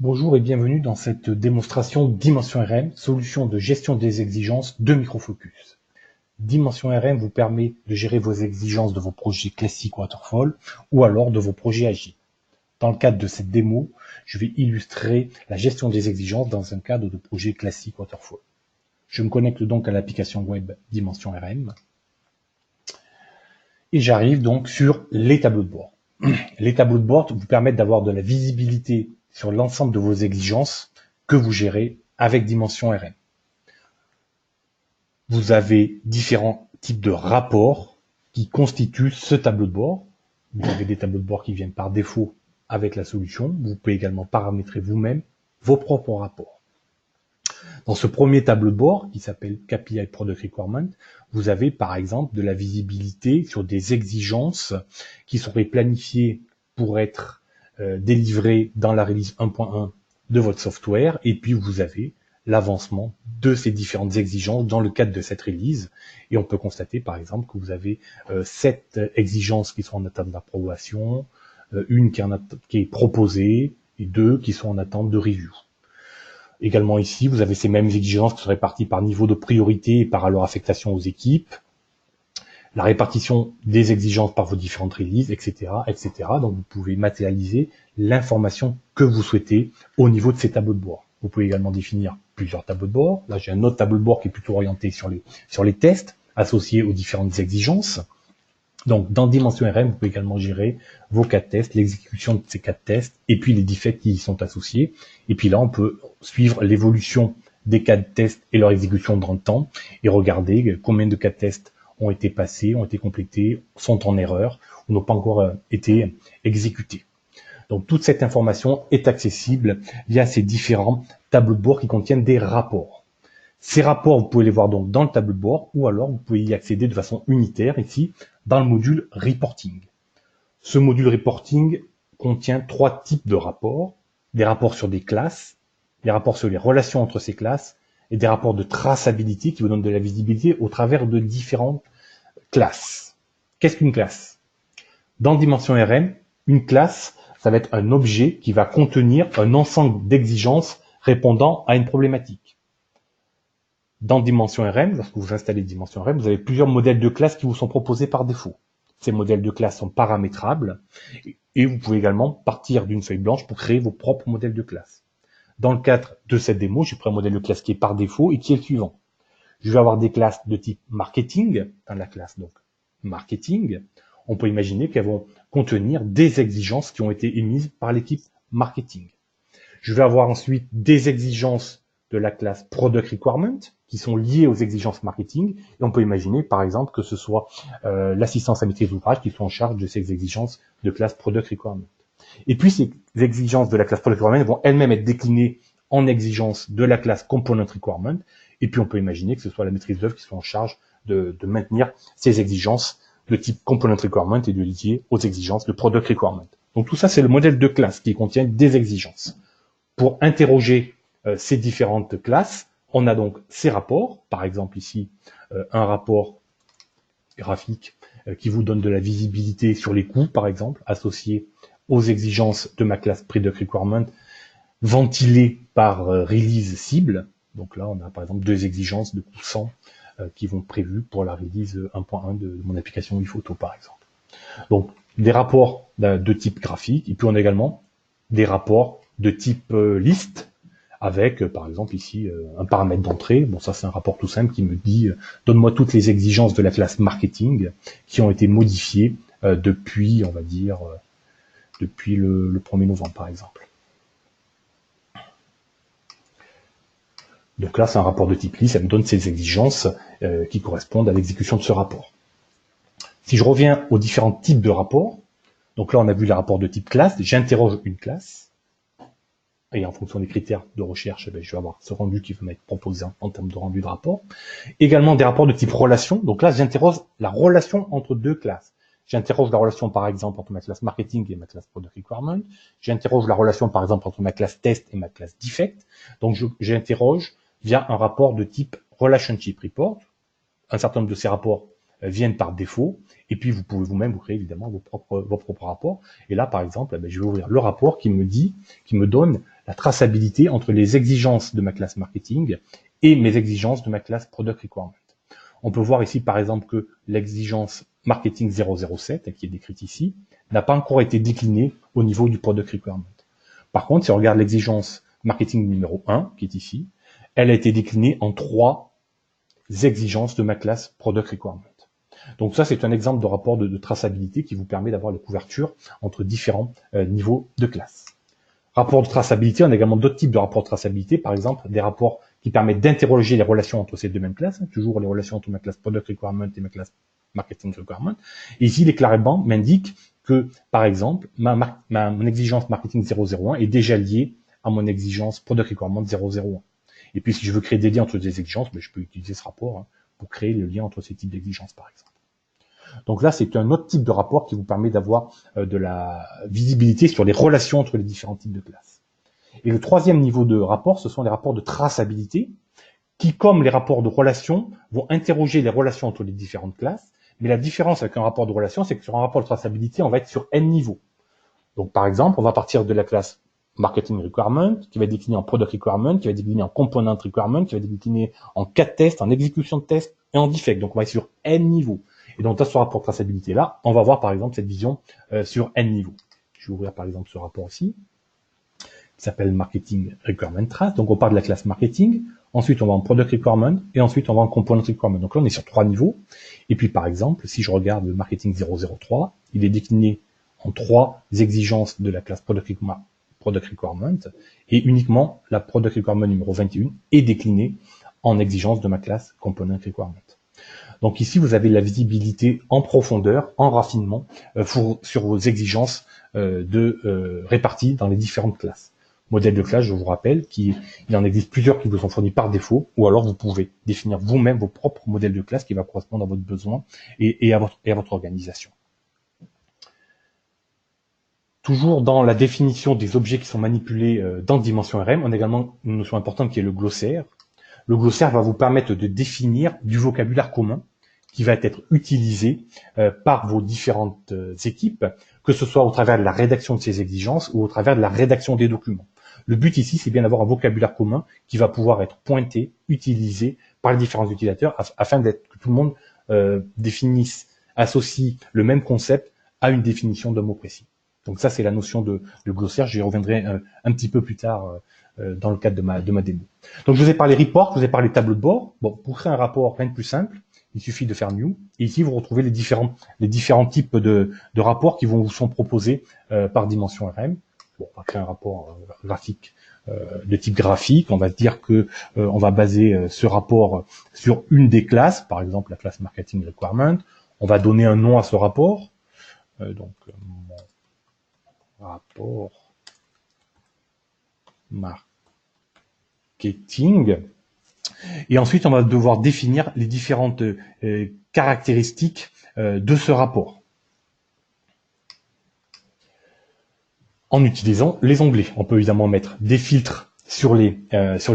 Bonjour et bienvenue dans cette démonstration Dimension RM, solution de gestion des exigences de Microfocus. Dimension RM vous permet de gérer vos exigences de vos projets classiques waterfall ou alors de vos projets agiles. Dans le cadre de cette démo, je vais illustrer la gestion des exigences dans un cadre de projet classique waterfall. Je me connecte donc à l'application web Dimension RM et j'arrive donc sur les tableaux de bord. Les tableaux de bord vous permettent d'avoir de la visibilité sur l'ensemble de vos exigences que vous gérez avec Dimension RM. Vous avez différents types de rapports qui constituent ce tableau de bord. Vous avez des tableaux de bord qui viennent par défaut avec la solution. Vous pouvez également paramétrer vous-même vos propres rapports. Dans ce premier tableau de bord, qui s'appelle KPI Product Requirement, vous avez par exemple de la visibilité sur des exigences qui seraient planifiées pour être délivrées dans la release 1.1 de votre software, et puis vous avez l'avancement de ces différentes exigences dans le cadre de cette release. Et on peut constater par exemple que vous avez 7 exigences qui sont en attente d'approbation, une qui est proposée, et 2 qui sont en attente de review. Également ici, vous avez ces mêmes exigences qui sont réparties par niveau de priorité et par leur affectation aux équipes, la répartition des exigences par vos différentes releases, etc., etc. Donc vous pouvez matérialiser l'information que vous souhaitez au niveau de ces tableaux de bord. Vous pouvez également définir plusieurs tableaux de bord. Là, j'ai un autre tableau de bord qui est plutôt orienté sur les tests associés aux différentes exigences. Donc, dans Dimension RM, vous pouvez également gérer vos cas de tests, l'exécution de ces cas de tests, et puis les defects qui y sont associés. Et puis là, on peut suivre l'évolution des cas de tests et leur exécution dans le temps, et regarder combien de cas de tests ont été passés, ont été complétés, sont en erreur, ou n'ont pas encore été exécutés. Donc, toute cette information est accessible via ces différents tableaux de bord qui contiennent des rapports. Ces rapports, vous pouvez les voir donc dans le tableau de bord, ou alors vous pouvez y accéder de façon unitaire ici, dans le module Reporting. Ce module Reporting contient 3 types de rapports. Des rapports sur des classes, des rapports sur les relations entre ces classes, et des rapports de traçabilité qui vous donnent de la visibilité au travers de différentes classes. Qu'est-ce qu'une classe? Dans Dimension RM, une classe, ça va être un objet qui va contenir un ensemble d'exigences répondant à une problématique. Dans Dimension RM, lorsque vous installez Dimension RM, vous avez plusieurs modèles de classes qui vous sont proposés par défaut. Ces modèles de classes sont paramétrables et vous pouvez également partir d'une feuille blanche pour créer vos propres modèles de classes. Dans le cadre de cette démo, j'ai pris un modèle de classe qui est par défaut et qui est le suivant. Je vais avoir des classes de type marketing, dans la classe donc marketing. On peut imaginer qu'elles vont contenir des exigences qui ont été émises par l'équipe marketing. Je vais avoir ensuite des exigences de la classe Product Requirement qui sont liées aux exigences marketing. Et on peut imaginer, par exemple, que ce soit l'assistance à maîtrise d'ouvrage qui sont en charge de ces exigences de classe Product Requirement. Et puis, ces exigences de la classe Product Requirement vont elles-mêmes être déclinées en exigences de la classe Component Requirement. Et puis, on peut imaginer que ce soit la maîtrise d'œuvre qui soit en charge de maintenir ces exigences de type Component Requirement et de lier aux exigences de Product Requirement. Donc, tout ça, c'est le modèle de classe qui contient des exigences. Pour interroger ces différentes classes, on a donc ces rapports, par exemple ici un rapport graphique qui vous donne de la visibilité sur les coûts, par exemple, associés aux exigences de ma classe Product Requirement, ventilées par release cible. Donc là, on a par exemple 2 exigences de coût 100 qui vont prévues pour la release 1.1 de mon application ePhoto, par exemple. Donc, des rapports de type graphique, et puis on a également des rapports de type liste, avec, par exemple, ici, un paramètre d'entrée. Bon, ça, c'est un rapport tout simple qui me dit donne-moi toutes les exigences de la classe marketing qui ont été modifiées depuis, on va dire, depuis le 1er novembre, par exemple. Donc là, c'est un rapport de type liste, ça me donne ces exigences qui correspondent à l'exécution de ce rapport. Si je reviens aux différents types de rapports, donc là, on a vu les rapports de type classe, j'interroge une classe, et en fonction des critères de recherche, je vais avoir ce rendu qui va m'être proposé en termes de rendu de rapport. Également des rapports de type relation. Donc là, j'interroge la relation entre 2 classes. J'interroge la relation, par exemple, entre ma classe marketing et ma classe product requirement. J'interroge la relation, par exemple, entre ma classe test et ma classe defect. Donc, j'interroge via un rapport de type relationship report. Un certain nombre de ces rapports viennent par défaut. Et puis, vous pouvez vous-même vous créer évidemment vos propres rapports. Et là, par exemple, je vais ouvrir le rapport qui me donne la traçabilité entre les exigences de ma classe marketing et mes exigences de ma classe product requirement. On peut voir ici par exemple que l'exigence marketing 007, qui est décrite ici, n'a pas encore été déclinée au niveau du product requirement. Par contre, si on regarde l'exigence marketing numéro 1, qui est ici, elle a été déclinée en 3 exigences de ma classe product requirement. Donc ça, c'est un exemple de rapport de traçabilité qui vous permet d'avoir les couvertures entre différents niveaux de classe. Rapport de traçabilité, on a également d'autres types de rapports de traçabilité, par exemple des rapports qui permettent d'interroger les relations entre ces deux mêmes classes, toujours les relations entre ma classe Product Requirement et ma classe Marketing Requirement. Et ici, les clairement m'indiquent que, par exemple, mon exigence Marketing 001 est déjà liée à mon exigence Product Requirement 001. Et puis, si je veux créer des liens entre des exigences, je peux utiliser ce rapport pour créer le lien entre ces types d'exigences, par exemple. Donc là, c'est un autre type de rapport qui vous permet d'avoir de la visibilité sur les relations entre les différents types de classes. Et le troisième niveau de rapport, ce sont les rapports de traçabilité, qui, comme les rapports de relations, vont interroger les relations entre les différentes classes. Mais la différence avec un rapport de relation, c'est que sur un rapport de traçabilité, on va être sur n niveaux. Donc par exemple, on va partir de la classe Marketing Requirement, qui va être déclinée en Product Requirement, qui va être déclinée en Component Requirement, qui va être déclinée en cas de test, en exécution de test et en defect. Donc on va être sur n niveaux. Et donc, dans ce rapport de traçabilité-là, on va voir par exemple cette vision sur n niveaux. Je vais ouvrir par exemple ce rapport ici, qui s'appelle Marketing Requirement Trace. Donc, on part de la classe Marketing, ensuite on va en Product Requirement, et ensuite on va en Component Requirement. Donc là, on est sur 3 niveaux. Et puis, par exemple, si je regarde le Marketing 003, il est décliné en 3 exigences de la classe Product Requirement, et uniquement la Product Requirement numéro 21 est déclinée en exigence de ma classe Component Requirement. Donc ici, vous avez la visibilité en profondeur, en raffinement, sur vos exigences réparties dans les différentes classes. Modèle de classe, je vous rappelle, il en existe plusieurs qui vous sont fournis par défaut, ou alors vous pouvez définir vous-même vos propres modèles de classe qui va correspondre à votre besoin et à votre organisation. Toujours dans la définition des objets qui sont manipulés dans Dimension RM, on a également une notion importante qui est le glossaire. Le glossaire va vous permettre de définir du vocabulaire commun qui va être utilisé par vos différentes équipes, que ce soit au travers de la rédaction de ces exigences ou au travers de la rédaction des documents. Le but ici, c'est bien d'avoir un vocabulaire commun qui va pouvoir être pointé, utilisé par les différents utilisateurs afin que tout le monde définisse, associe le même concept à une définition d'un mot précis. Donc ça, c'est la notion de glossaire. J'y reviendrai un petit peu plus tard dans le cadre de ma démo. Donc je vous ai parlé report, je vous ai parlé tableau de bord. Bon, pour créer un rapport, rien de plus simple. Il suffit de faire new. Et ici, vous retrouvez les différents types de rapports qui vous sont proposés par Dimension RM. Bon, on va créer un rapport graphique de type graphique. On va se dire que on va baser ce rapport sur une des classes, par exemple la classe Marketing Requirement. On va donner un nom à ce rapport. Donc, mon rapport marketing. Et ensuite, on va devoir définir les différentes caractéristiques de ce rapport en utilisant les onglets. On peut évidemment mettre des filtres sur les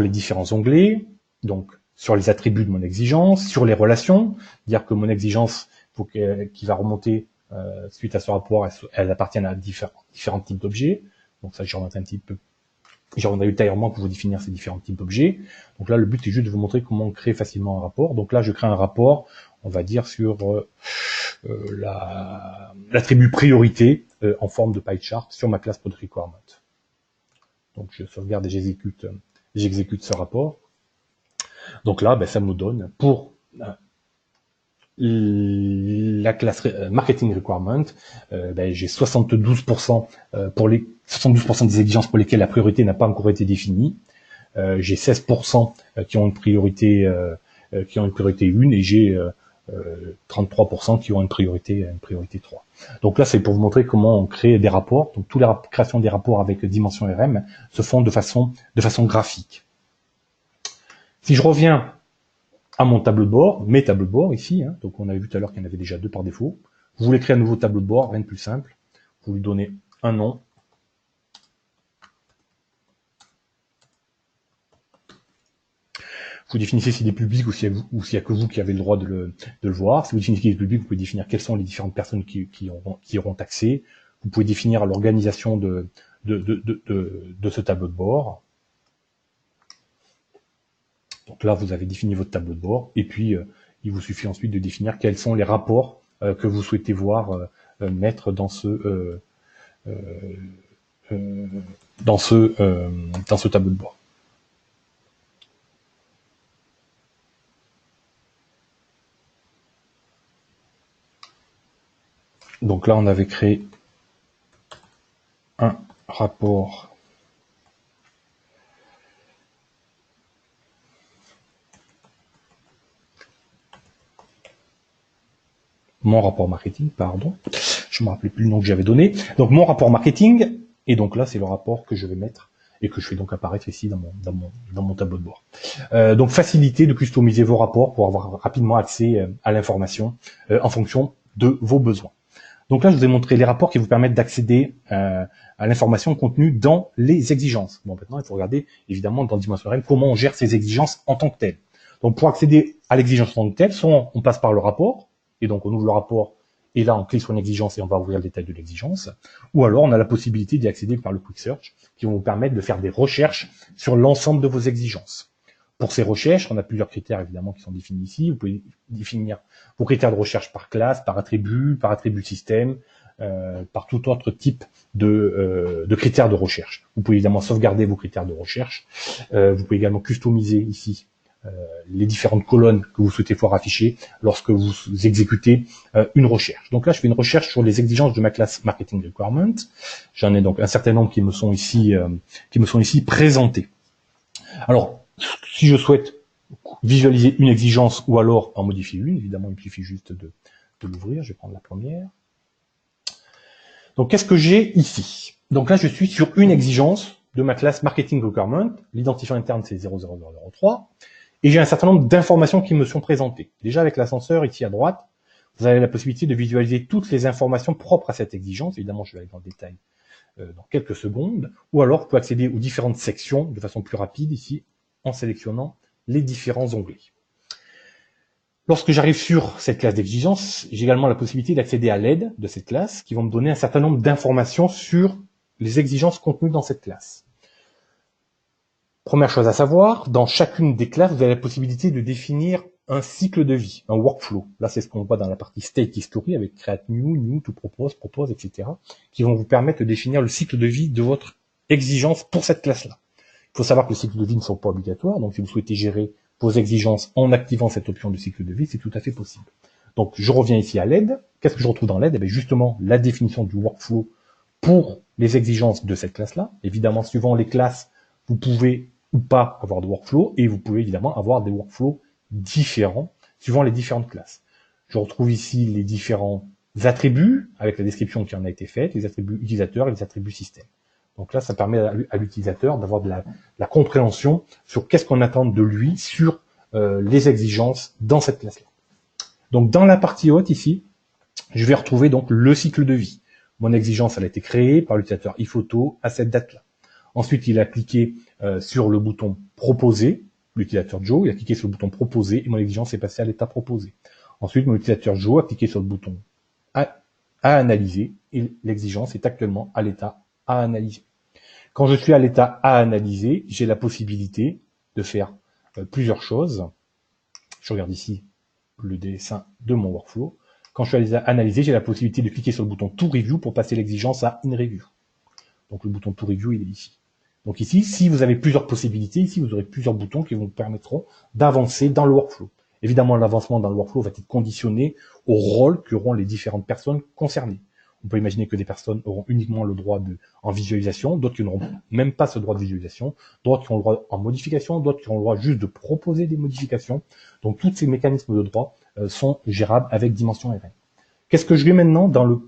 différents onglets, donc sur les attributs de mon exigence, sur les relations, dire que mon exigence qui va remonter suite à ce rapport, elle appartient à différents types d'objets. Donc ça, j'y reviendrai un petit peu. J'y reviendrai ultérieurement pour vous définir ces différents types d'objets. Donc là, le but est juste de vous montrer comment on crée facilement un rapport. Donc là, je crée un rapport, on va dire, sur l'attribut priorité en forme de pie chart sur ma classe Product Requirement. Donc je sauvegarde et j'exécute ce rapport. Donc là, ça me donne pour la classe Marketing Requirement, j'ai 72% pour les 72% des exigences pour lesquelles la priorité n'a pas encore été définie. J'ai 16% qui ont une priorité 1 et j'ai 33% qui ont une priorité 3. Donc là, c'est pour vous montrer comment on crée des rapports. Donc toute la création des rapports avec Dimension RM se font de façon graphique. Si je reviens à mon tableau de bord, mes tableaux de bord ici, donc on avait vu tout à l'heure qu'il y en avait déjà 2 par défaut. Vous voulez créer un nouveau tableau de bord, rien de plus simple. Vous lui donnez un nom. Vous définissez s'il est public ou s'il y a que vous qui avez le droit de le voir. Si vous définissez qu'il est public, vous pouvez définir quelles sont les différentes personnes qui auront accès. Vous pouvez définir l'organisation de de ce tableau de bord. Donc là, vous avez défini votre tableau de bord, et puis il vous suffit ensuite de définir quels sont les rapports que vous souhaitez voir mettre dans ce tableau de bord. Donc là, on avait créé un rapport mon rapport marketing, pardon, je me rappelais plus le nom que j'avais donné. Donc mon rapport marketing, et donc là c'est le rapport que je vais mettre et que je fais donc apparaître ici dans mon tableau de bord. Donc faciliter de customiser vos rapports pour avoir rapidement accès à l'information en fonction de vos besoins. Donc là je vous ai montré les rapports qui vous permettent d'accéder à l'information contenue dans les exigences. Bon, maintenant il faut regarder évidemment dans Dimension RM comment on gère ces exigences en tant que telles. Donc pour accéder à l'exigence en tant que telle, soit on passe par le rapport, et donc on ouvre le rapport, et là on clique sur une exigence et on va ouvrir le détail de l'exigence, ou alors on a la possibilité d'y accéder par le Quick Search, qui vont vous permettre de faire des recherches sur l'ensemble de vos exigences. Pour ces recherches, on a plusieurs critères évidemment qui sont définis ici. Vous pouvez définir vos critères de recherche par classe, par attribut système, par tout autre type de critères de recherche. Vous pouvez évidemment sauvegarder vos critères de recherche. Vous pouvez également customiser ici les différentes colonnes que vous souhaitez voir affichées lorsque vous exécutez une recherche. Donc là, je fais une recherche sur les exigences de ma classe Marketing Requirement. J'en ai donc un certain nombre qui me sont ici présentées. Alors, si je souhaite visualiser une exigence ou alors en modifier une, évidemment, il me suffit juste de l'ouvrir. Je vais prendre la première. Donc, qu'est-ce que j'ai ici? Donc là, je suis sur une exigence de ma classe Marketing Requirement. L'identifiant interne, c'est 00003. Et j'ai un certain nombre d'informations qui me sont présentées. Déjà, avec l'ascenseur, ici à droite, vous avez la possibilité de visualiser toutes les informations propres à cette exigence. Évidemment, je vais aller dans le détail dans quelques secondes. Ou alors, vous pouvez accéder aux différentes sections de façon plus rapide ici, en sélectionnant les différents onglets. Lorsque j'arrive sur cette classe d'exigence, j'ai également la possibilité d'accéder à l'aide de cette classe, qui vont me donner un certain nombre d'informations sur les exigences contenues dans cette classe. Première chose à savoir, dans chacune des classes, vous avez la possibilité de définir un cycle de vie, un workflow. Là, c'est ce qu'on voit dans la partie State History avec Create New, To Propose, etc., qui vont vous permettre de définir le cycle de vie de votre exigence pour cette classe-là. Il faut savoir que les cycles de vie ne sont pas obligatoires, donc si vous souhaitez gérer vos exigences en activant cette option de cycle de vie, c'est tout à fait possible. Donc, je reviens ici à l'aide. Qu'est-ce que je retrouve dans l'aide? Eh bien, justement, la définition du workflow pour les exigences de cette classe-là. Évidemment, suivant les classes, vous pouvez ou pas avoir de workflow, et vous pouvez évidemment avoir des workflows différents suivant les différentes classes. Je retrouve ici les différents attributs avec la description qui en a été faite, les attributs utilisateurs et les attributs système. Donc là, ça permet à l'utilisateur d'avoir de la compréhension sur qu'est-ce qu'on attend de lui sur les exigences dans cette classe-là. Donc dans la partie haute ici, je vais retrouver donc le cycle de vie. Mon exigence, elle a été créée par l'utilisateur iPhoto à cette date-là. Ensuite, il a cliqué sur le bouton proposer, l'utilisateur Joe, il a cliqué sur le bouton proposer et mon exigence est passée à l'état proposé. Ensuite, mon utilisateur Joe a cliqué sur le bouton à analyser et l'exigence est actuellement à l'état à analyser. Quand je suis à l'état à analyser, j'ai la possibilité de faire plusieurs choses. Je regarde ici le dessin de mon workflow. Quand je suis à l'état analyser, j'ai la possibilité de cliquer sur le bouton To Review pour passer l'exigence à In Review. Donc le bouton To Review, il est ici. Donc ici, si vous avez plusieurs possibilités, ici vous aurez plusieurs boutons qui vous permettront d'avancer dans le workflow. Évidemment, l'avancement dans le workflow va être conditionné au rôle qu'auront les différentes personnes concernées. On peut imaginer que des personnes auront uniquement le droit en visualisation, d'autres qui n'auront même pas ce droit de visualisation, d'autres qui ont le droit en modification, d'autres qui ont le droit juste de proposer des modifications. Donc tous ces mécanismes de droit sont gérables avec Dimension RM. Qu'est-ce que je vais maintenant dans le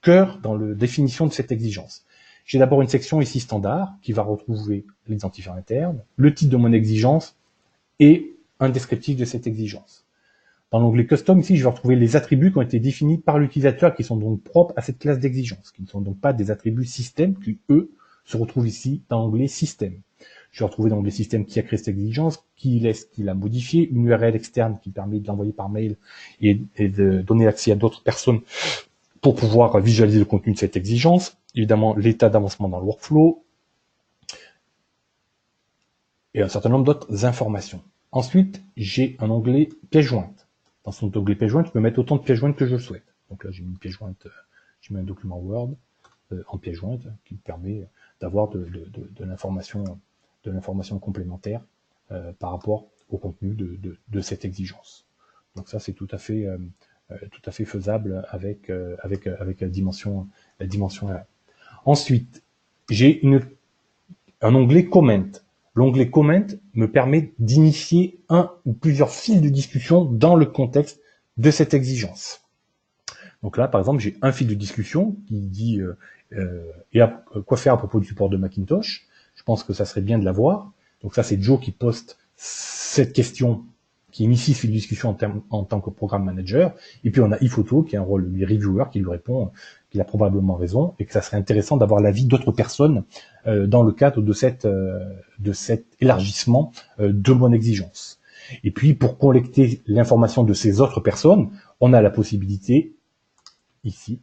cœur, dans la définition de cette exigence? J'ai d'abord une section ici standard qui va retrouver l'identifiant interne, le titre de mon exigence et un descriptif de cette exigence. Dans l'onglet Custom, ici, je vais retrouver les attributs qui ont été définis par l'utilisateur qui sont donc propres à cette classe d'exigence, qui ne sont donc pas des attributs système qui, eux, se retrouvent ici dans l'onglet Système. Je vais retrouver dans l'onglet Système qui a créé cette exigence, qui l'a modifié, une URL externe qui permet de l'envoyer par mail et de donner accès à d'autres personnes pour pouvoir visualiser le contenu de cette exigence, évidemment l'état d'avancement dans le workflow, et un certain nombre d'autres informations. Ensuite, j'ai un onglet pièce jointe. Dans son onglet pièce jointe, je peux mettre autant de pièces jointes que je souhaite. Donc là, j'ai mis une pièce jointe, j'ai mis un document Word en pièce jointe qui me permet d'avoir de l'information complémentaire par rapport au contenu de cette exigence. Donc ça, c'est tout à fait faisable avec la dimension R. Ensuite, j'ai un onglet Comment. L'onglet Comment me permet d'initier un ou plusieurs fils de discussion dans le contexte de cette exigence. Donc là, par exemple, j'ai un fil de discussion qui dit quoi faire à propos du support de Macintosh. Je pense que ça serait bien de l'avoir. Donc ça, c'est Joe qui poste cette question, qui initie ce fil de discussion en tant que programme manager. Et puis on a iPhoto qui a un rôle de reviewer qui lui répond qu'il a probablement raison et que ça serait intéressant d'avoir l'avis d'autres personnes dans le cadre de cet élargissement de mon exigence. Et puis pour collecter l'information de ces autres personnes, on a la possibilité ici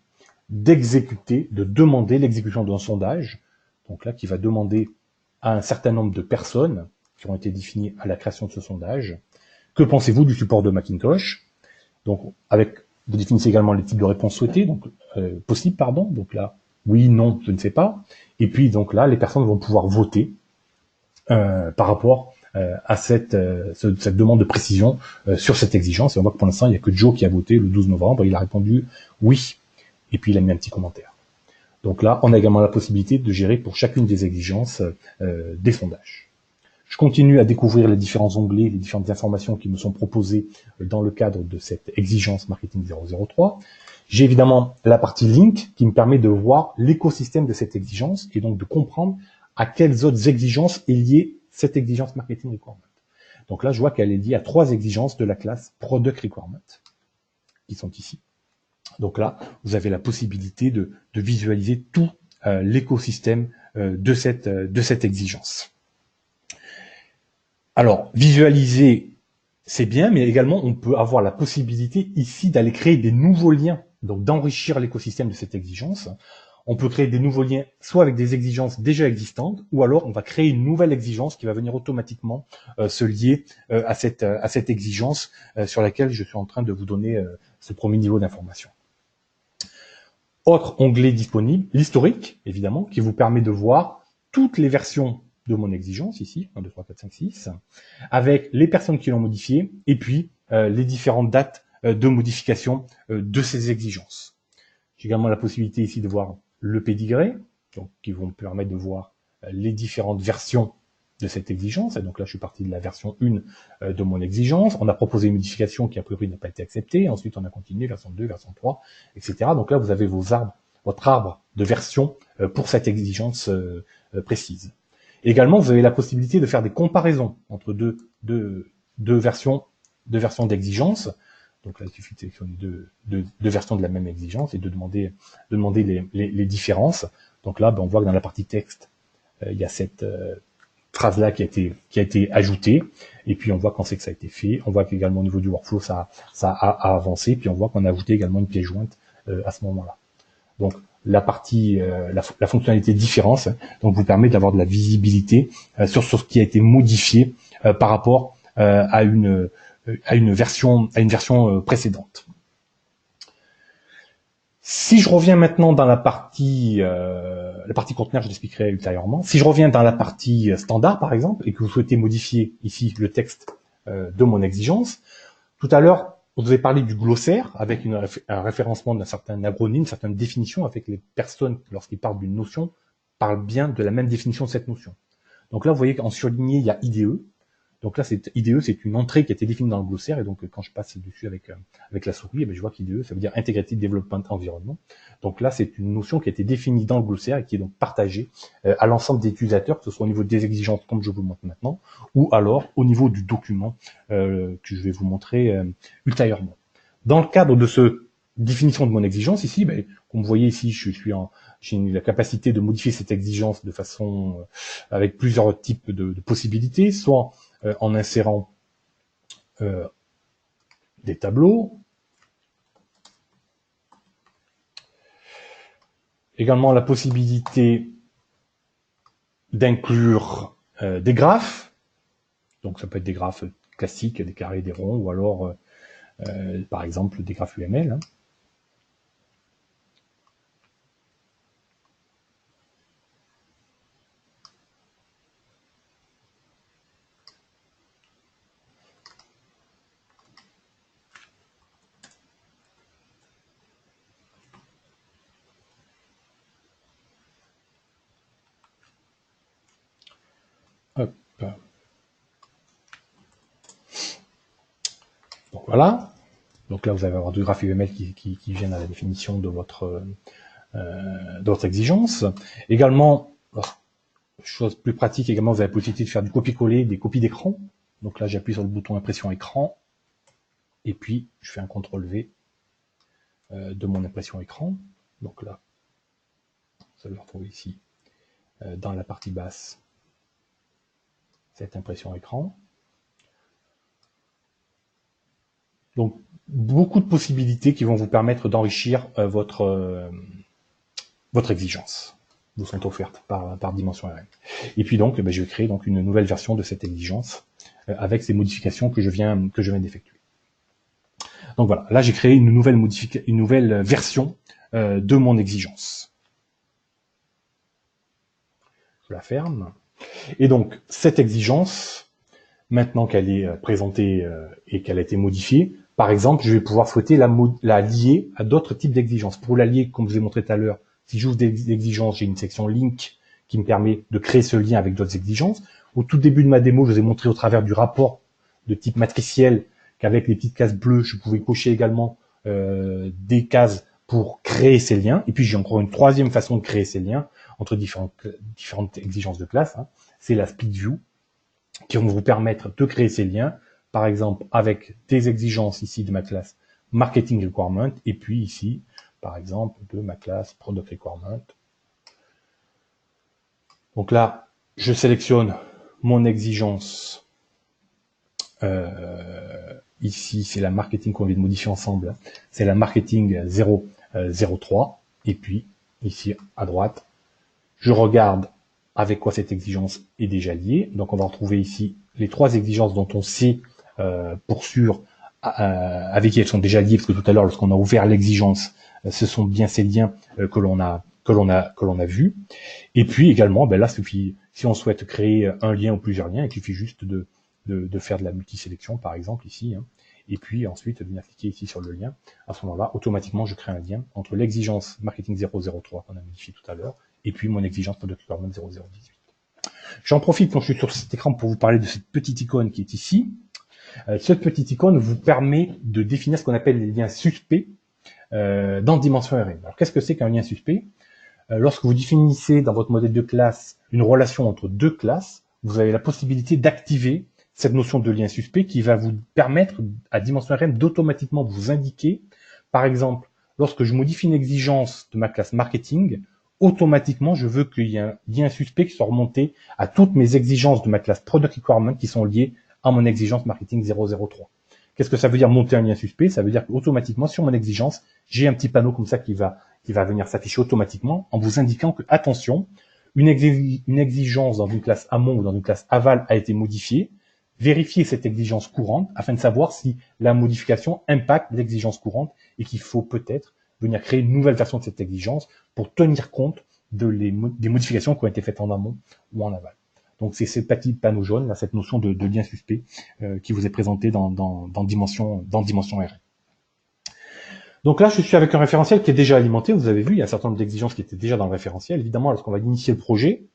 de demander l'exécution d'un sondage, donc là qui va demander à un certain nombre de personnes qui ont été définies à la création de ce sondage, que pensez-vous du support de Macintosh? Donc vous définissez également les types de réponses souhaitées, donc possibles, pardon. Donc là, oui, non, je ne sais pas. Et puis donc là, les personnes vont pouvoir voter par rapport à cette demande de précision sur cette exigence. Et on voit que pour l'instant, il n'y a que Joe qui a voté le 12 novembre. Il a répondu oui. Et puis il a mis un petit commentaire. Donc là, on a également la possibilité de gérer pour chacune des exigences des sondages. Je continue à découvrir les différents onglets, les différentes informations qui me sont proposées dans le cadre de cette exigence marketing 003. J'ai évidemment la partie link qui me permet de voir l'écosystème de cette exigence et donc de comprendre à quelles autres exigences est liée cette exigence marketing requirement. Donc là, je vois qu'elle est liée à 3 exigences de la classe product requirement qui sont ici. Donc là, vous avez la possibilité de visualiser tout l'écosystème de cette exigence. Alors, visualiser, c'est bien, mais également, on peut avoir la possibilité ici d'aller créer des nouveaux liens, donc d'enrichir l'écosystème de cette exigence. On peut créer des nouveaux liens, soit avec des exigences déjà existantes, ou alors on va créer une nouvelle exigence qui va venir automatiquement se lier à cette exigence sur laquelle je suis en train de vous donner ce premier niveau d'information. Autre onglet disponible, l'historique, évidemment, qui vous permet de voir toutes les versions de mon exigence, ici, 1, 2, 3, 4, 5, 6, avec les personnes qui l'ont modifié, et puis les différentes dates de modification de ces exigences. J'ai également la possibilité ici de voir le pédigré, donc qui vont me permettre de voir les différentes versions de cette exigence. Et donc là, je suis parti de la version 1 de mon exigence. On a proposé une modification qui, a priori, n'a pas été acceptée. Ensuite, on a continué, version 2, version 3, etc. Donc là, vous avez votre arbre de version pour cette exigence précise. Également, vous avez la possibilité de faire des comparaisons entre deux versions d'exigence. Donc là, il suffit de sélectionner deux versions de la même exigence et de demander les différences. Donc là, on voit que dans la partie texte, il y a cette phrase-là qui a été ajoutée. Et puis, on voit quand c'est que ça a été fait. On voit qu'également au niveau du workflow, ça a avancé. Puis, on voit qu'on a ajouté également une pièce jointe à ce moment-là. Donc, la partie, la fonctionnalité différence, donc vous permet d'avoir de la visibilité sur ce qui a été modifié par rapport à une version précédente. Si je reviens maintenant dans la partie conteneur, je l'expliquerai ultérieurement. Si je reviens dans la partie standard, par exemple, et que vous souhaitez modifier ici le texte de mon exigence, tout à l'heure, on devait parler du glossaire avec un référencement d'un certain acronyme, une certaine définition, avec les personnes, lorsqu'ils parlent d'une notion, parlent bien de la même définition de cette notion. Donc là, vous voyez qu'en surligné, il y a IDE. Donc là, IDE, c'est une entrée qui a été définie dans le glossaire, et donc quand je passe dessus avec la souris, je vois qu'IDE, ça veut dire Integrated Development Environment. Donc là, c'est une notion qui a été définie dans le glossaire et qui est donc partagée à l'ensemble des utilisateurs, que ce soit au niveau des exigences, comme je vous montre maintenant, ou alors au niveau du document que je vais vous montrer ultérieurement. Dans le cadre de cette définition de mon exigence, ici, comme vous voyez ici, j'ai la capacité de modifier cette exigence de façon avec plusieurs types de possibilités, soit en insérant des tableaux, également la possibilité d'inclure des graphes. Donc ça peut être des graphes classiques, des carrés, des ronds, ou alors par exemple des graphes UML. Hein. Hop. Donc voilà. Donc là, vous allez avoir deux graphes UML qui viennent à la définition de votre exigence. Également, chose plus pratique, également, vous avez la possibilité de faire du copier-coller, des copies d'écran. Donc là, j'appuie sur le bouton impression écran, et puis je fais un CTRL-V de mon impression écran. Donc là, vous allez le retrouver ici, dans la partie basse, cette impression écran. Donc, beaucoup de possibilités qui vont vous permettre d'enrichir votre exigence. Vous sont offertes par Dimension RM. Et puis donc, je vais créer donc une nouvelle version de cette exigence avec ces modifications que je viens d'effectuer. Donc voilà, là j'ai créé une nouvelle version de mon exigence. Je la ferme. Et donc, cette exigence, maintenant qu'elle est présentée et qu'elle a été modifiée, par exemple, je vais pouvoir souhaiter la lier à d'autres types d'exigences. Pour la lier, comme je vous ai montré tout à l'heure, si j'ouvre des exigences, j'ai une section link qui me permet de créer ce lien avec d'autres exigences. Au tout début de ma démo, je vous ai montré au travers du rapport de type matriciel qu'avec les petites cases bleues, je pouvais cocher également des cases pour créer ces liens. Et puis j'ai encore une troisième façon de créer ces liens entre différentes exigences de classe. Hein. C'est la split view, qui vont vous permettre de créer ces liens, par exemple avec des exigences ici de ma classe Marketing Requirement, et puis ici, par exemple, de ma classe Product Requirement. Donc là, je sélectionne mon exigence. Ici, c'est la Marketing qu'on vient de modifier ensemble. C'est la Marketing 003. Et puis, ici, à droite, je regarde avec quoi cette exigence est déjà liée. Donc on va retrouver ici les trois exigences dont on sait pour sûr avec qui elles sont déjà liées, parce que tout à l'heure, lorsqu'on a ouvert l'exigence, ce sont bien ces liens que l'on a vus. Et puis également, là, si on souhaite créer un lien ou plusieurs liens, il suffit juste de faire de la multisélection, par exemple, ici, hein, et puis ensuite de venir cliquer ici sur le lien. À ce moment-là, automatiquement, je crée un lien entre l'exigence Marketing 003 qu'on a modifié tout à l'heure, et puis mon exigence Product Requirement 0018. J'en profite quand je suis sur cet écran pour vous parler de cette petite icône qui est ici. Cette petite icône vous permet de définir ce qu'on appelle les liens suspects dans Dimension RM. Alors qu'est-ce que c'est qu'un lien suspect? Lorsque vous définissez dans votre modèle de classe une relation entre deux classes, vous avez la possibilité d'activer cette notion de lien suspect qui va vous permettre à Dimension RM d'automatiquement vous indiquer, par exemple, lorsque je modifie une exigence de ma classe marketing, automatiquement, je veux qu'il y ait un lien suspect qui soit remonté à toutes mes exigences de ma classe Product Requirement qui sont liées à mon exigence Marketing 003. Qu'est-ce que ça veut dire monter un lien suspect? Ça veut dire qu'automatiquement, sur mon exigence, j'ai un petit panneau comme ça qui va venir s'afficher automatiquement en vous indiquant que, attention, une exigence dans une classe amont ou dans une classe aval a été modifiée. Vérifiez cette exigence courante afin de savoir si la modification impacte l'exigence courante et qu'il faut peut-être venir créer une nouvelle version de cette exigence pour tenir compte des modifications qui ont été faites en amont ou en aval. Donc c'est ce petit panneau jaune, là, cette notion de lien suspect qui vous est présenté dans Dimension RM. Donc là, je suis avec un référentiel qui est déjà alimenté. Vous avez vu, il y a un certain nombre d'exigences qui étaient déjà dans le référentiel. Évidemment, lorsqu'on va initier le projet,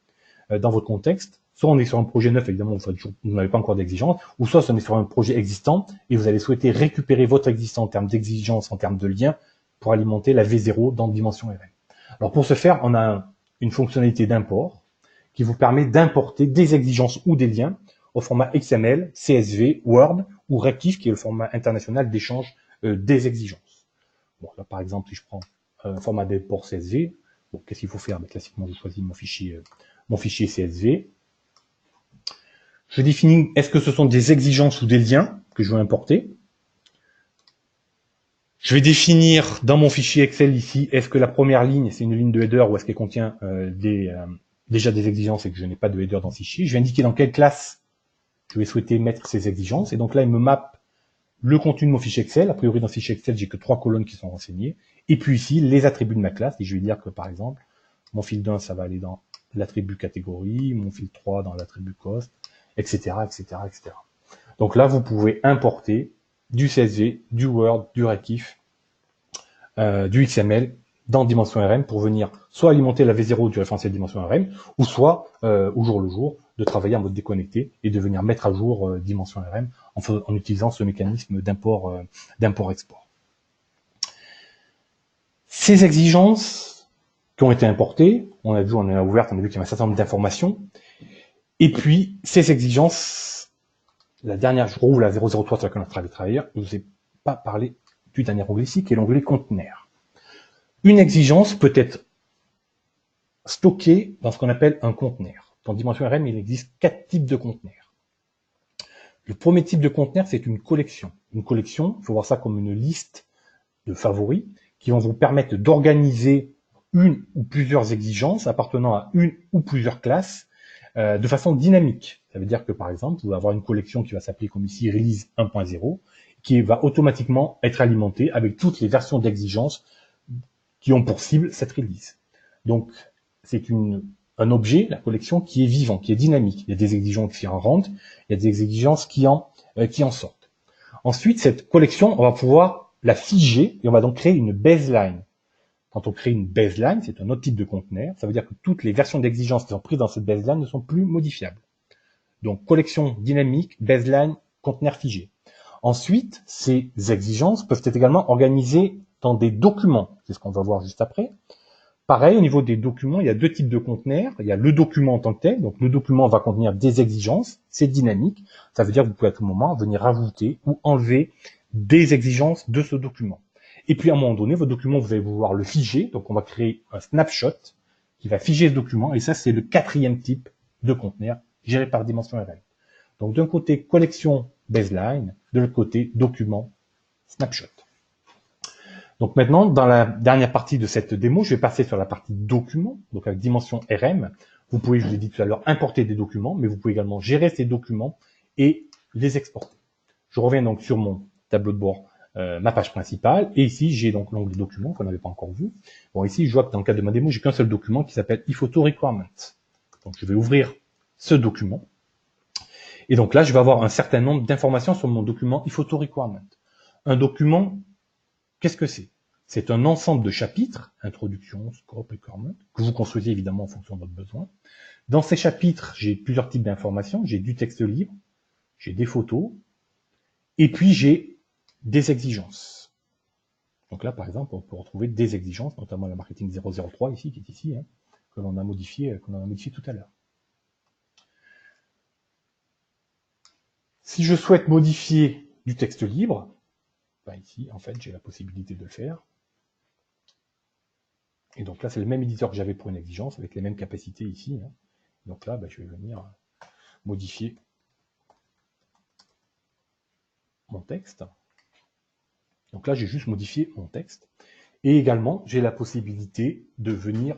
dans votre contexte, soit on est sur un projet neuf, évidemment, vous n'avez pas encore d'exigence, ou soit on est sur un projet existant et vous allez souhaiter récupérer votre existant en termes d'exigence, en termes de lien, pour alimenter la V0 dans Dimension RM. Alors pour ce faire, on a une fonctionnalité d'import qui vous permet d'importer des exigences ou des liens au format XML, CSV, Word ou Rectif, qui est le format international d'échange des exigences. Bon, là, par exemple, si je prends un format d'import CSV, bon, qu'est-ce qu'il faut faire? Classiquement, je choisis mon fichier CSV. Je définis, est-ce que ce sont des exigences ou des liens que je veux importer? Je vais définir dans mon fichier Excel ici, est-ce que la première ligne, c'est une ligne de header ou est-ce qu'elle contient déjà des exigences et que je n'ai pas de header dans ce fichier. Je vais indiquer dans quelle classe je vais souhaiter mettre ces exigences. Et donc là, il me mappe le contenu de mon fichier Excel. A priori, dans ce fichier Excel, j'ai que 3 colonnes qui sont renseignées. Et puis ici, les attributs de ma classe. Et je vais dire que, par exemple, mon fil 1, ça va aller dans l'attribut catégorie, mon fil 3 dans l'attribut cost, etc., etc., etc. Donc là, vous pouvez importer du CSV, du Word, du Rectif, du XML dans Dimension RM pour venir soit alimenter la V0 du référentiel Dimension RM, ou soit, au jour le jour, de travailler en mode déconnecté et de venir mettre à jour Dimension RM en utilisant ce mécanisme d'import-export. Ces exigences qui ont été importées, on a vu qu'il y avait un certain nombre d'informations, et puis ces exigences, la dernière, je rouvre la 003 sur laquelle on a travaillé, je ne vous ai pas parlé du dernier onglet ici, qui est l'onglet conteneur. Une exigence peut être stockée dans ce qu'on appelle un conteneur. Dans Dimension RM, il existe 4 types de conteneurs. Le premier type de conteneur, c'est une collection. Une collection, il faut voir ça comme une liste de favoris qui vont vous permettre d'organiser une ou plusieurs exigences appartenant à une ou plusieurs classes de façon dynamique. Ça veut dire que, par exemple, vous allez avoir une collection qui va s'appeler comme ici Release 1.0, qui va automatiquement être alimentée avec toutes les versions d'exigences qui ont pour cible cette release. Donc, c'est un objet, la collection, qui est vivant, qui est dynamique. Il y a des exigences qui en rentrent, il y a des exigences qui en sortent. Ensuite, cette collection, on va pouvoir la figer et on va donc créer une baseline. Quand on crée une baseline, c'est un autre type de conteneur. Ça veut dire que toutes les versions d'exigences qui sont prises dans cette baseline ne sont plus modifiables. Donc, collection dynamique, baseline, conteneur figé. Ensuite, ces exigences peuvent être également organisées dans des documents. C'est ce qu'on va voir juste après. Pareil, au niveau des documents, il y a 2 types de conteneurs. Il y a le document en tant que tel. Donc, le document va contenir des exigences. C'est dynamique. Ça veut dire que vous pouvez à tout moment venir rajouter ou enlever des exigences de ce document. Et puis, à un moment donné, votre document, vous allez vouloir le figer. Donc, on va créer un snapshot qui va figer ce document. Et ça, c'est le 4e type de conteneur géré par Dimension RM. Donc, d'un côté, collection baseline. De l'autre côté, document snapshot. Donc maintenant, dans la dernière partie de cette démo, je vais passer sur la partie documents. Donc avec Dimension RM, vous pouvez, je vous l'ai dit tout à l'heure, importer des documents, mais vous pouvez également gérer ces documents et les exporter. Je reviens donc sur mon tableau de bord, ma page principale, et ici j'ai donc l'onglet documents qu'on n'avait pas encore vu. Bon, ici je vois que dans le cadre de ma démo, j'ai qu'un seul document qui s'appelle ePhoto Requirement. Donc je vais ouvrir ce document. Et donc là, je vais avoir un certain nombre d'informations sur mon document ePhoto Requirement. Un document, qu'est-ce que c'est? C'est un ensemble de chapitres, introduction, scope, requirement, que vous construisez évidemment en fonction de votre besoin. Dans ces chapitres, j'ai plusieurs types d'informations. J'ai du texte libre, j'ai des photos, et puis j'ai des exigences. Donc là, par exemple, on peut retrouver des exigences, notamment la marketing 003 ici, qui est ici, hein, que l'on a modifié tout à l'heure. Si je souhaite modifier du texte libre, ben ici, en fait, j'ai la possibilité de le faire. Et donc là, c'est le même éditeur que j'avais pour une exigence, avec les mêmes capacités ici. Hein. Donc là, ben, je vais venir modifier mon texte. Donc là, j'ai juste modifié mon texte. Et également, j'ai la possibilité de venir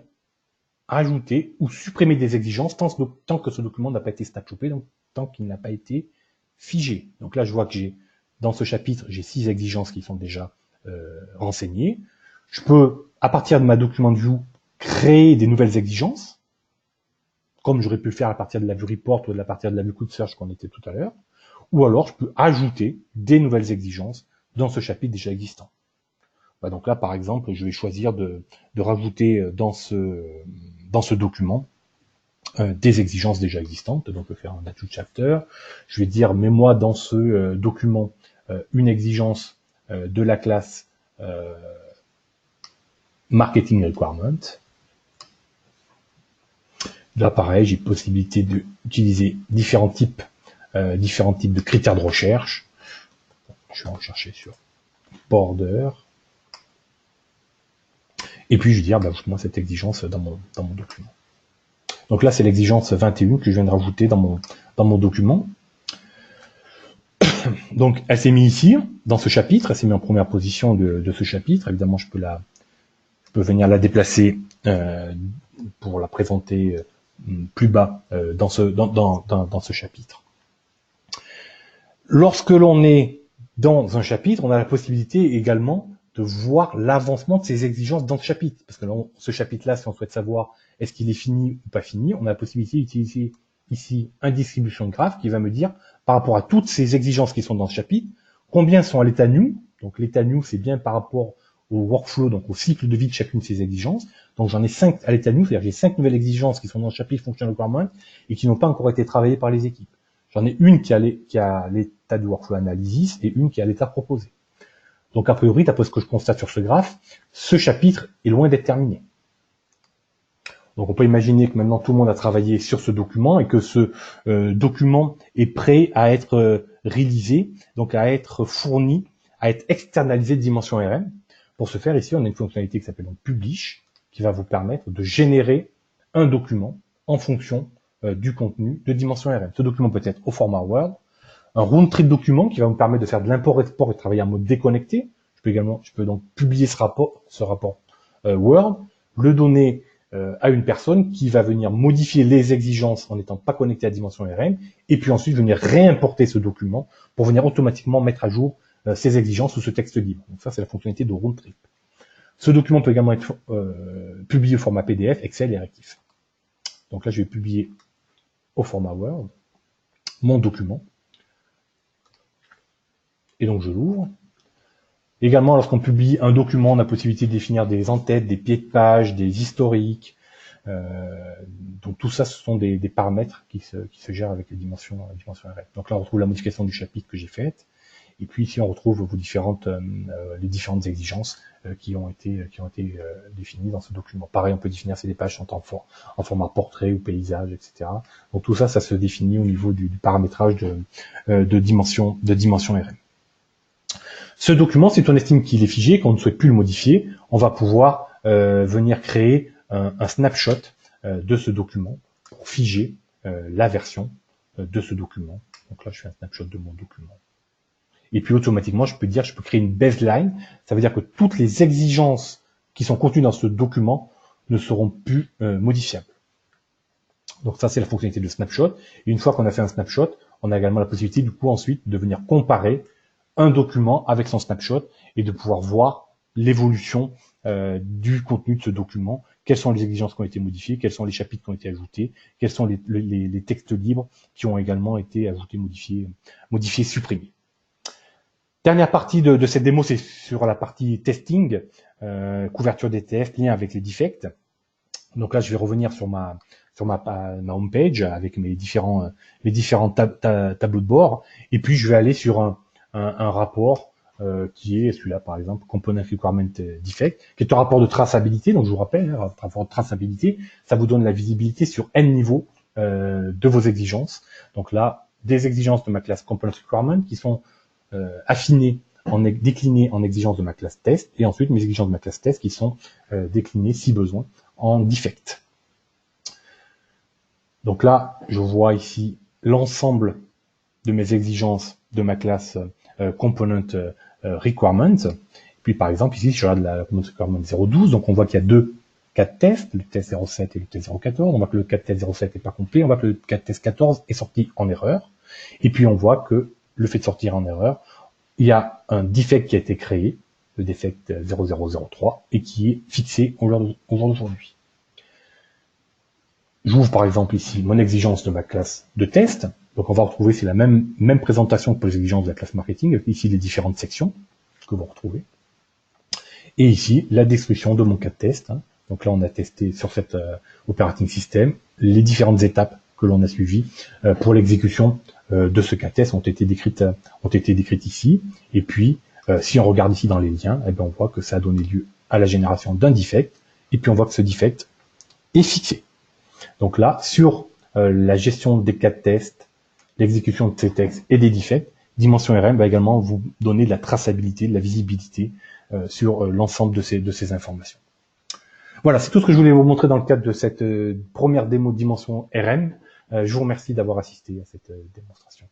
ajouter ou supprimer des exigences tant que ce document n'a pas été snapshotté, donc tant qu'il n'a pas été figé. Donc là, je vois que dans ce chapitre, j'ai 6 exigences qui sont déjà renseignées. Je peux, à partir de ma document de view, créer des nouvelles exigences, comme j'aurais pu le faire à partir de la vue report ou à partir de la vue code search qu'on était tout à l'heure. Ou alors, je peux ajouter des nouvelles exigences dans ce chapitre déjà existant. Bah donc là, par exemple, je vais choisir de rajouter dans ce document des exigences déjà existantes. Donc, je vais faire un add to chapter. Je vais dire, mets-moi dans ce document une exigence de la classe marketing requirement. Là, pareil, j'ai possibilité d'utiliser différents types de critères de recherche. Je vais en rechercher sur border. Et puis, je vais dire, bah, ajoute-moi cette exigence dans mon document. Donc là, c'est l'exigence 21 que je viens de rajouter dans mon document. Donc, elle s'est mise ici, dans ce chapitre, elle s'est mise en première position de ce chapitre. Évidemment, je peux venir la déplacer pour la présenter plus bas dans ce chapitre. Lorsque l'on est dans un chapitre, on a la possibilité également de voir l'avancement de ces exigences dans ce chapitre. Parce que ce chapitre-là, si on souhaite savoir est-ce qu'il est fini ou pas fini, on a la possibilité d'utiliser ici un distribution de graphe qui va me dire, par rapport à toutes ces exigences qui sont dans ce chapitre, combien sont à l'état new. Donc l'état new, c'est bien par rapport au workflow, donc au cycle de vie de chacune de ces exigences. Donc j'en ai 5 à l'état new, c'est-à-dire j'ai 5 nouvelles exigences qui sont dans le chapitre Function Requirement et qui n'ont pas encore été travaillées par les équipes. J'en ai une qui a l'état du workflow analysis et une qui a l'état proposé. Donc a priori, d'après ce que je constate sur ce graphe, ce chapitre est loin d'être terminé. Donc on peut imaginer que maintenant tout le monde a travaillé sur ce document et que ce document est prêt à être réalisé, donc à être fourni, à être externalisé de dimension RM. Pour ce faire, ici, on a une fonctionnalité qui s'appelle donc Publish, qui va vous permettre de générer un document en fonction du contenu de dimension RM. Ce document peut être au format Word, un round trip document qui va me permettre de faire de l'import-export et de travailler en mode déconnecté. Je peux donc publier ce rapport Word, le donner à une personne qui va venir modifier les exigences en n'étant pas connecté à dimension RM, et puis ensuite venir réimporter ce document pour venir automatiquement mettre à jour ces exigences ou ce texte libre. Donc ça, c'est la fonctionnalité de round trip. Ce document peut également être publié au format PDF, Excel et Rectif. Donc là, je vais publier au format Word mon document. Et donc je l'ouvre. Également, lorsqu'on publie un document, on a la possibilité de définir des en-têtes, des pieds de page, des historiques. Donc tout ça, ce sont des paramètres qui se gèrent avec les dimensions RM. Donc là, on retrouve la modification du chapitre que j'ai faite. Et puis ici, on retrouve les différentes exigences qui ont été définies dans ce document. Pareil, on peut définir si les pages sont en format portrait ou paysage, etc. Donc tout ça, ça se définit au niveau du paramétrage de dimension RM. Ce document, si on estime qu'il est figé, qu'on ne souhaite plus le modifier, on va pouvoir venir créer un snapshot de ce document pour figer la version de ce document. Donc là, je fais un snapshot de mon document. Et puis automatiquement, je peux créer une baseline. Ça veut dire que toutes les exigences qui sont contenues dans ce document ne seront plus modifiables. Donc ça, c'est la fonctionnalité de snapshot. Et une fois qu'on a fait un snapshot, on a également la possibilité du coup ensuite de venir comparer un document avec son snapshot et de pouvoir voir l'évolution du contenu de ce document, quelles sont les exigences qui ont été modifiées, quels sont les chapitres qui ont été ajoutés, quels sont les textes libres qui ont également été ajoutés, modifiés, supprimés. Dernière partie de cette démo, c'est sur la partie testing, couverture des tests, lien avec les defects. Donc là, je vais revenir sur ma home page avec mes différents tableaux de bord, et puis je vais aller sur un rapport qui est celui-là, par exemple, Component Requirement Defect, qui est un rapport de traçabilité. Donc je vous rappelle, un rapport de traçabilité, ça vous donne la visibilité sur N niveaux de vos exigences. Donc là, des exigences de ma classe Component Requirement qui sont affinées, déclinées en exigences de ma classe test, et ensuite mes exigences de ma classe test qui sont déclinées, si besoin, en defect. Donc là, je vois ici l'ensemble de mes exigences de ma classe Component Requirement. Puis par exemple, ici, je regarde la Component Requirement 0.12, donc on voit qu'il y a deux cas de test, le test 0.7 et le test 0.14. On voit que le cas de test 0.7 n'est pas complet, on voit que le cas de test 14 est sorti en erreur. Et puis on voit que le fait de sortir en erreur, il y a un defect qui a été créé, le defect 0003, et qui est fixé au jour d'aujourd'hui. J'ouvre par exemple ici mon exigence de ma classe de test. Donc on va retrouver, c'est la même présentation que pour les exigences de la classe marketing, avec ici les différentes sections que vous retrouvez. Et ici, la description de mon cas de test. Donc là, on a testé sur cet operating system les différentes étapes que l'on a suivies pour l'exécution de ce cas de test ont été décrites ici. Et puis, si on regarde ici dans les liens, eh bien, on voit que ça a donné lieu à la génération d'un defect. Et puis, on voit que ce defect est fixé. Donc là, sur la gestion des cas de test, l'exécution de ces textes et des defects, Dimension RM va également vous donner de la traçabilité, de la visibilité sur l'ensemble de ces informations. Voilà, c'est tout ce que je voulais vous montrer dans le cadre de cette première démo de Dimension RM. Je vous remercie d'avoir assisté à cette démonstration.